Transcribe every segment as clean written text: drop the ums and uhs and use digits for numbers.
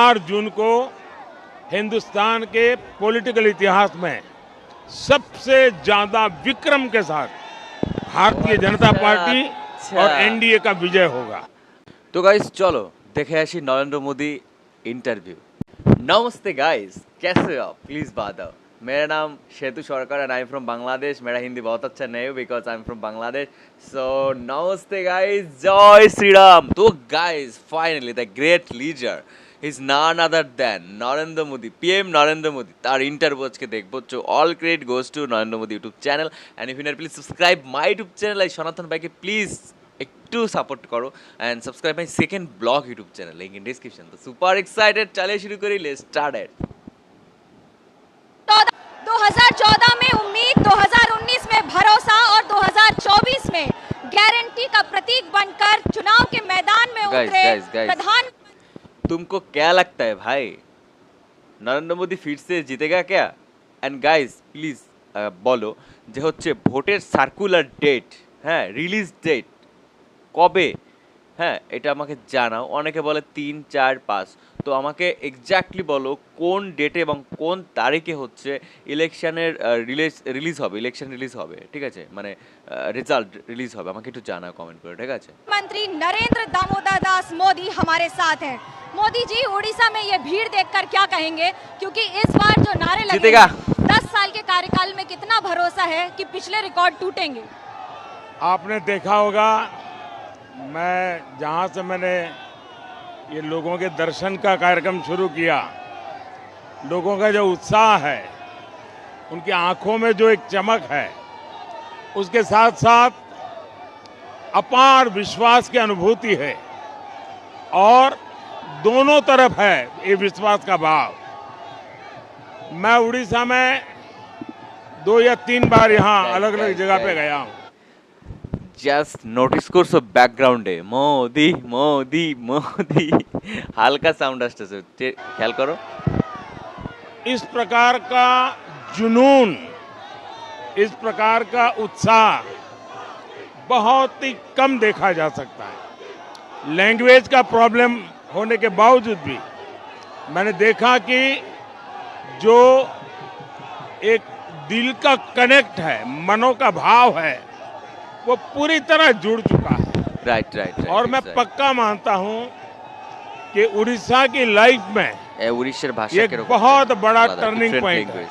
4 जून को हिंदुस्तान के पॉलिटिकल इतिहास में सबसे ज्यादा विक्रम के साथ भारतीय जनता पार्टी और एनडीए का विजय होगा। तो गाइस चलो देखे आशी नरेंद्र मोदी इंटरव्यू। नमस्ते गाइस, कैसे हो आप? प्लीज बताओ। मेरा नाम Shetu Sarkar and I am from Bangladesh. मेरा हिंदी बहुत अच्छा नहीं है because I am from Bangladesh. So नमस्ते गाइस, जय श्री राम। तो guys finally the great leader is none other than Narendra Modi, PM Narendra Modi. তার ইন্টারভিউ আজকে দেখবো। So all credit goes to Narendra Modi YouTube channel and if you not please subscribe my YouTube channel like সনাতন ভাইকে please একটু support করো and subscribe my second blog YouTube channel, link in description. তো super excited, चलिए शुरू करी, let's start it. 2014 में उम्मीद, 2019 में भरोसा और 2024 में गारंटी का प्रतीक बनकर चुनाव के मैदान में उतरे प्रधान। तुमको क्या लगता है भाई, नरेंद्र मोदी फिर से जीतेगा क्या? एंड गाइज प्लीज बोलो যে হচ্ছে ভোটের সার্কুলার ডেট, হ্যাঁ রিলিজ ডেট কবে, হ্যাঁ এটা আমাকে জানাও। অনেকে বলে 3, 4, 5, তো আমাকে এক্স্যাক্টলি বলো কোন ডেটে এবং কোন তারিখে হচ্ছে ইলেকশনের রিলিজ হবে, ইলেকশন রিলিজ হবে, ঠিক আছে, মানে রেজাল্ট রিলিজ হবে, আমাকে একটু জানাও কমেন্ট করে, ঠিক আছে। मंत्री नरेंद्र दामोदर दास मोदी हमारे साथ हैं। मोदी जी, उड़ीसा में ये भीड़ देखकर क्या कहेंगे, क्योंकि इस बार जो नारे लगे 10 साल के कार्यकाल में कितना भरोसा है कि पिछले रिकॉर्ड टूटेंगे? आपने देखा होगा, मैं जहाँ से मैंने ये लोगों के दर्शन का कार्यक्रम शुरू किया, लोगों का जो उत्साह है, उनकी आंखों में जो एक चमक है, उसके साथ साथ अपार विश्वास की अनुभूति है और दोनों तरफ है ये विश्वास का भाव। मैं उड़ीसा में 2 या 3 बार यहाँ अलग अलग जगह पे गया हूँ। জাস্ট নোটিস করছো ব্যাকগ্রাউন্ডে মোদি মোদি মোদি হালকা সাউন্ড আসতেছে, খেয়াল করো। इस प्रकार का जुनून, इस प्रकार का उत्साह बहुत ही कम देखा जा सकता है। लैंग्वेज का प्रॉब्लम होने के बावजूद भी मैंने देखा कि जो एक दिल का कनेक्ट है, मनों का भाव है, वो पूरी तरह जुड़ चुका है। Right right. और मैं पक्का मानता हूं कि उड़ीसा की लाइफ में उड़ीसा भाषा एक बहुत बड़ा टर्निंग पॉइंट है।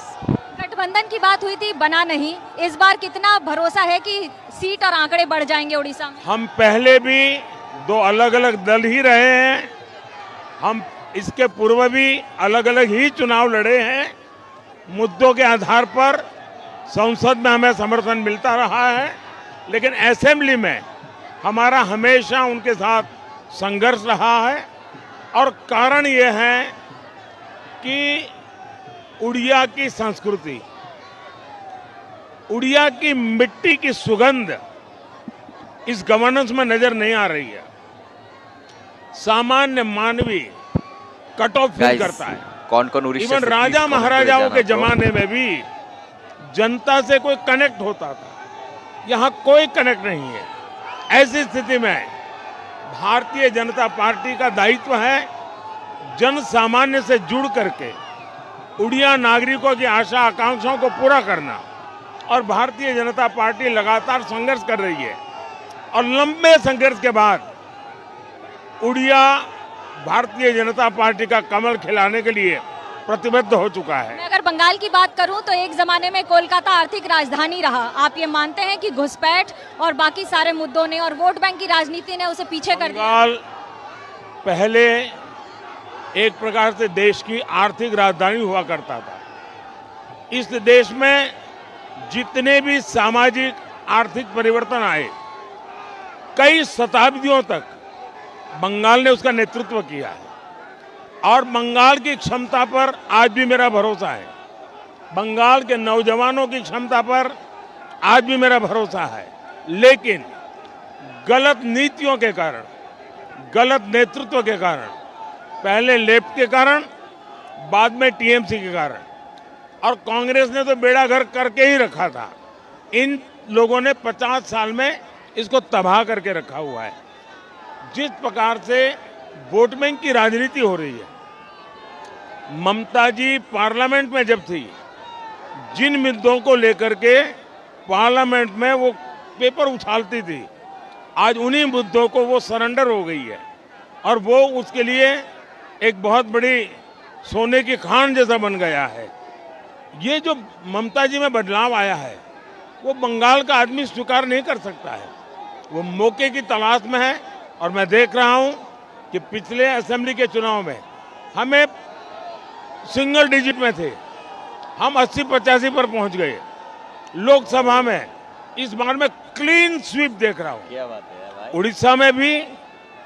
गठबंधन की बात हुई थी, बना नहीं। इस बार कितना भरोसा है कि सीट और आंकड़े बढ़ जाएंगे उड़ीसा में? हम पहले भी 2 अलग अलग दल ही रहे हैं, हम इसके पूर्व भी अलग अलग ही चुनाव लड़े हैं। मुद्दों के आधार पर संसद में हमें समर्थन मिलता रहा है, लेकिन असेंबली में हमारा हमेशा उनके साथ संघर्ष रहा है। और कारण ये है कि उड़िया की संस्कृति, उड़िया की मिट्टी की सुगंध इस गवर्नेंस में नजर नहीं आ रही है। सामान्य मानवी कट ऑफ फील करता है। कौन उड़ीसा, इवन राजा महाराजाओं के जमाने में भी जनता से कोई कनेक्ट होता था, यहाँ कोई कनेक्ट नहीं है। ऐसी स्थिति में भारतीय जनता पार्टी का दायित्व है जन सामान्य से जुड़ करके उड़िया नागरिकों की आशा आकांक्षाओं को पूरा करना। और भारतीय जनता पार्टी लगातार संघर्ष कर रही है और लंबे संघर्ष के बाद उड़िया भारतीय जनता पार्टी का कमल खिलाने के लिए प्रतिबद्ध हो चुका है। मैं अगर बंगाल की बात करूं तो एक जमाने में कोलकाता आर्थिक राजधानी रहा। आप ये मानते हैं कि घुसपैठ और बाकी सारे मुद्दों ने और वोट बैंक की राजनीति ने उसे पीछे कर दिया? बंगाल पहले एक प्रकार से देश की आर्थिक राजधानी हुआ करता था। इस देश में जितने भी सामाजिक आर्थिक परिवर्तन आए, कई शताब्दियों तक बंगाल ने उसका नेतृत्व किया है और बंगाल की क्षमता पर आज भी मेरा भरोसा है। बंगाल के नौजवानों की क्षमता पर आज भी मेरा भरोसा है। लेकिन गलत नीतियों के कारण, गलत नेतृत्व के कारण, पहले लेफ्ट के कारण, बाद में टीएमसी के कारण, और कांग्रेस ने तो बेड़ा गर्क करके ही रखा था। इन लोगों ने 50 साल में इसको तबाह करके रखा हुआ है। जिस प्रकार से वोट बैंक की राजनीति हो रही है, ममता जी पार्लियामेंट में जब थी, जिन मुद्दों को लेकर के पार्लियामेंट में वो पेपर उछालती थी, आज उन्हीं मुद्दों को वो सरेंडर हो गई है और वो उसके लिए एक बहुत बड़ी सोने की खान जैसा बन गया है। ये जो ममता जी में बदलाव आया है वो बंगाल का आदमी स्वीकार नहीं कर सकता है। वो मौके की तलाश में है और मैं देख रहा हूं कि पिछले असेंबली के चुनाव में हमें सिंगल डिजिट में थे, हम 80-85 पर पहुंच गए लोकसभा में। इस बार मैं क्लीन स्वीप देख रहा हूं, क्या बात है भाई। उड़ीसा में भी,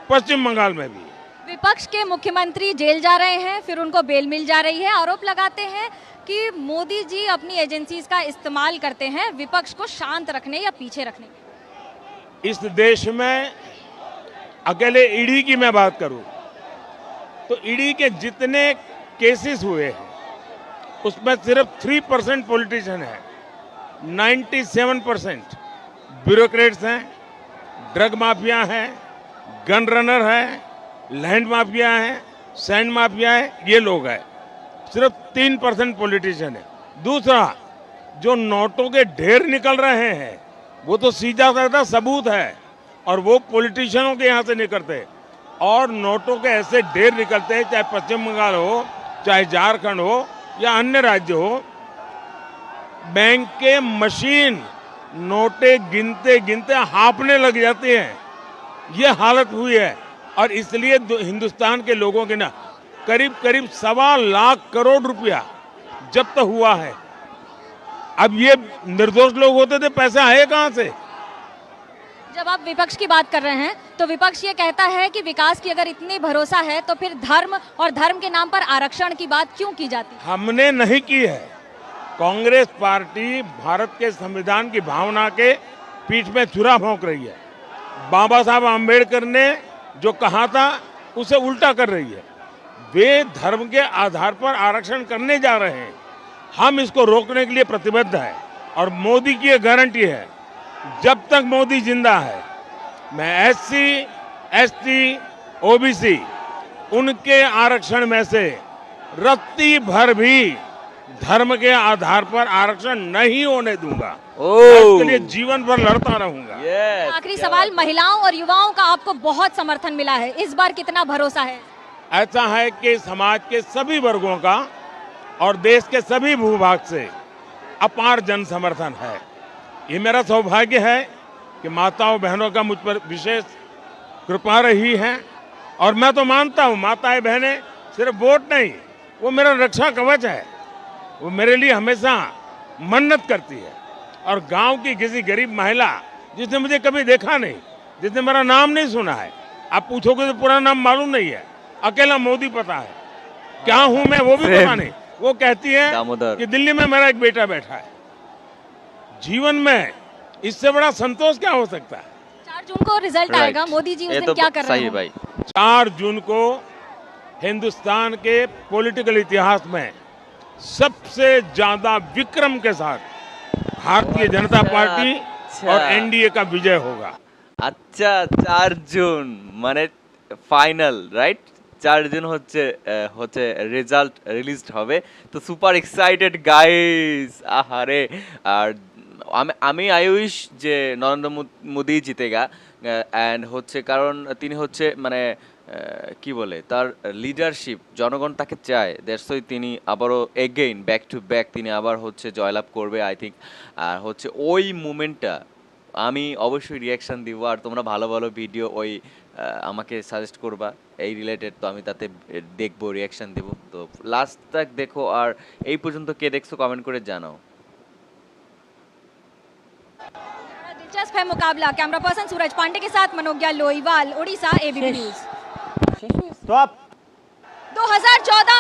पश्चिम बंगाल में भी। विपक्ष के मुख्यमंत्री जेल जा रहे हैं, फिर उनको बेल मिल जा रही है। आरोप लगाते हैं कि मोदी जी अपनी एजेंसीज का इस्तेमाल करते हैं विपक्ष को शांत रखने या पीछे रखने के। इस देश में अकेले ईडी की मैं बात करूं तो ईडी के जितने केसेस हुए हैं उसमें सिर्फ 3% पॉलिटिशियन है, 97% ब्यूरोक्रेट्स हैं, ड्रग माफिया हैं, गन रनर हैं, लैंड माफिया हैं, सैंड माफिया है, ये लोग हैं। सिर्फ 3% पॉलिटिशियन है। दूसरा, जो नोटों के ढेर निकल रहे हैं वो तो सीधा साधा सबूत है और वो पॉलिटिशियनों के यहाँ से निकलते और नोटों के ऐसे ढेर निकलते हैं, चाहे पश्चिम बंगाल हो, चाहे झारखंड हो या अन्य राज्य हो। बैंक के मशीन नोटे गिनते गिनते हाँफने लग जाती हैं, ये हालत हुई है। और इसलिए हिंदुस्तान के लोगों के ना करीब करीब 1.25 लाख करोड़ रुपया जब्त हुआ है। अब ये निर्दोष लोग होते थे, पैसा आए कहां से? जब आप विपक्ष की बात कर रहे हैं तो विपक्ष ये कहता है कि विकास की अगर इतनी भरोसा है तो फिर धर्म और धर्म के नाम पर आरक्षण की बात क्यों की जाती है? हमने नहीं की है। कांग्रेस पार्टी भारत के संविधान की भावना के पीठ में छुरा भोंक रही है। बाबा साहब आम्बेडकर ने जो कहा था उसे उल्टा कर रही है। वे धर्म के आधार पर आरक्षण करने जा रहे हैं, हम इसको रोकने के लिए प्रतिबद्ध है और मोदी की ये गारंटी है, जब तक मोदी जिंदा है मैं SC, ST, OBC उनके आरक्षण में से रत्ती भर भी धर्म के आधार पर आरक्षण नहीं होने दूंगा। इसके लिए जीवन भर लड़ता रहूंगा। आखिरी सवाल, महिलाओं और युवाओं का आपको बहुत समर्थन मिला है, इस बार कितना भरोसा है? ऐसा है कि समाज के सभी वर्गों का और देश के सभी भूभाग से अपार जन समर्थन है। ये मेरा सौभाग्य है कि माताओं बहनों का मुझ पर विशेष कृपा रही है और मैं तो मानता हूँ माताएं बहनें सिर्फ वोट नहीं, वो मेरा रक्षा कवच है। वो मेरे लिए हमेशा मन्नत करती है। और गांव की किसी गरीब महिला जिसने मुझे कभी देखा नहीं, जिसने मेरा नाम नहीं सुना है, आप पूछोगे तो पूरा नाम मालूम नहीं है, अकेला मोदी पता है, क्या हूं मैं वो भी पता नहीं, वो कहती है कि दिल्ली में मेरा एक बेटा बैठा है। जीवन में इससे बड़ा संतोष क्या हो सकता है? 4 जून को रिजल्ट आएगा, मोदी जी उस दिन क्या कर रहे हैं? 4 जून को हिंदुस्तान के पॉलिटिकल इतिहास में सबसे ज्यादा विक्रम के साथ भारतीय जनता पार्टी और एनडीए का विजय होगा। अच्छा, 4 জুন মানে ফাইনাল, রাইট? 4 জুন হচ্ছে রেজাল্ট রিলিজড হবে, তো সুপার এক্সাইটেড গাইস। আহারে, আর আমি আই উইশ যে নরেন্দ্র মোদি জিতেগা, অ্যান্ড হচ্ছে কারণ তিনি হচ্ছে মানে কি বলে তার লিডারশিপ, জনগণ তাকে চায়, দ্যাটস ওয়াই তিনি আবারও এগেইন ব্যাক টু ব্যাক তিনি আবার হচ্ছে জয়লাভ করবে আই থিঙ্ক। আর হচ্ছে ওই মুমেন্টটা আমি অবশ্যই রিয়াকশান দিব, আর তোমরা ভালো ভালো ভিডিও ওই আমাকে সাজেস্ট করবা এই রিলেটেড, তো আমি তাতে দেখবো, রিয়াকশান দেবো। তো লাস্ট তক দেখো, আর এই পর্যন্ত কে দেখছো কমেন্ট করে জানাও। दिलचस्प है मुकाबला। कैमरा पर्सन सूरज पांडे के साथ मनोज्ञा लोईवाल, उड़ीसा, एबीपी न्यूज। तो आप 2014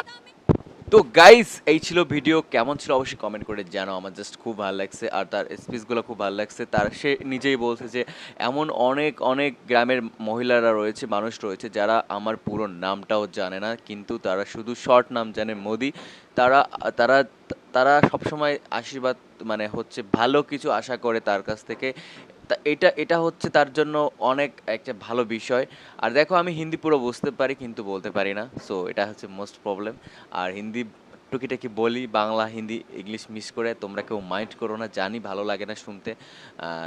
তো গাইস, এই ছিল ভিডিও। কেমন ছিল অবশ্যই কমেন্ট করে জানাও। আমার জাস্ট খুব ভালো লাগছে, আর তার স্পিচগুলো খুব ভালো লাগছে। তার সে নিজেই বলছে যে এমন অনেক অনেক গ্রামের মহিলারা রয়েছে, মানুষ রয়েছে যারা আমার পুরো নামটাও জানে না, কিন্তু তারা শুধু শর্ট নাম জানে মোদি। তারা তারা তারা সবসময় আশীর্বাদ মানে হচ্ছে ভালো কিছু আশা করে তার কাছ থেকে। তা এটা এটা হচ্ছে তার জন্য অনেক একটা ভালো বিষয়। আর দেখো আমি হিন্দি পুরো বুঝতে পারি কিন্তু বলতে পারি না, সো এটা হচ্ছে মোস্ট প্রবলেম। আর হিন্দি টুকিটাকি বলি, বাংলা হিন্দি ইংলিশ মিক্স করে, তোমরা কেউ মাইন্ড করো না, জানি ভালো লাগে না শুনতে।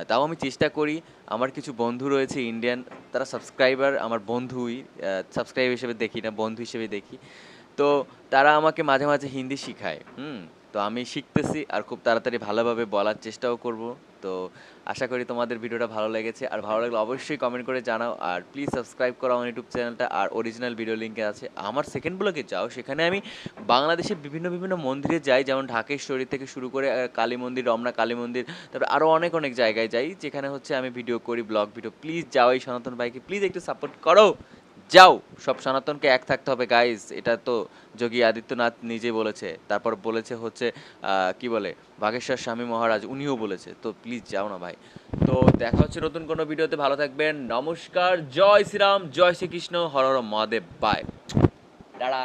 তাও আমি চেষ্টা করি। আমার কিছু বন্ধু রয়েছে ইন্ডিয়ান, তারা সাবস্ক্রাইবার, আমার বন্ধুই, সাবস্ক্রাইব হিসেবে দেখি না, বন্ধু হিসেবে দেখি। তো তারা আমাকে মাঝে মাঝে হিন্দি শিখায়। তো আমি শিখতেছি আর খুব তাড়াতাড়ি ভালোভাবে বলার চেষ্টাও করব। তো আশা করি তোমাদের ভিডিওটা ভালো লেগেছে, আর ভালো লাগলে অবশ্যই কমেন্ট করে জানাও, আর প্লিজ সাবস্ক্রাইব করো আমার ইউটিউব চ্যানেলটা। আর অরিজিনাল ভিডিও লিঙ্কে আছে আমার সেকেন্ড ব্লগে যাও, সেখানে আমি বাংলাদেশের বিভিন্ন বিভিন্ন মন্দিরে যাই, যেমন ঢাকেশ্বরী থেকে শুরু করে কালী মন্দির, রমনা কালী মন্দির, তারপরে আরও অনেক অনেক জায়গায় যাই, যেখানে হচ্ছে আমি ভিডিও করি, ব্লগ ভিডিও। প্লিজ যাও, এই সনাতন ভাইকে প্লিজ একটু সাপোর্ট করো, যাও। সব সনাতনকে এক থাকতে হবে গাইজ, এটা তো যোগী আদিত্যনাথ নিজে বলেছে, তারপর বলেছে হচ্ছে কি বলে বাগেশ্বর স্বামী মহারাজ, উনিও বলেছে। তো প্লিজ যাও না ভাই। তো দেখা হচ্ছে নতুন কোনো ভিডিওতে, ভালো থাকবেন, নমস্কার, জয় শ্রীরাম, জয় শ্রীকৃষ্ণ, হর হর মহাদেব, বাই, টাটা।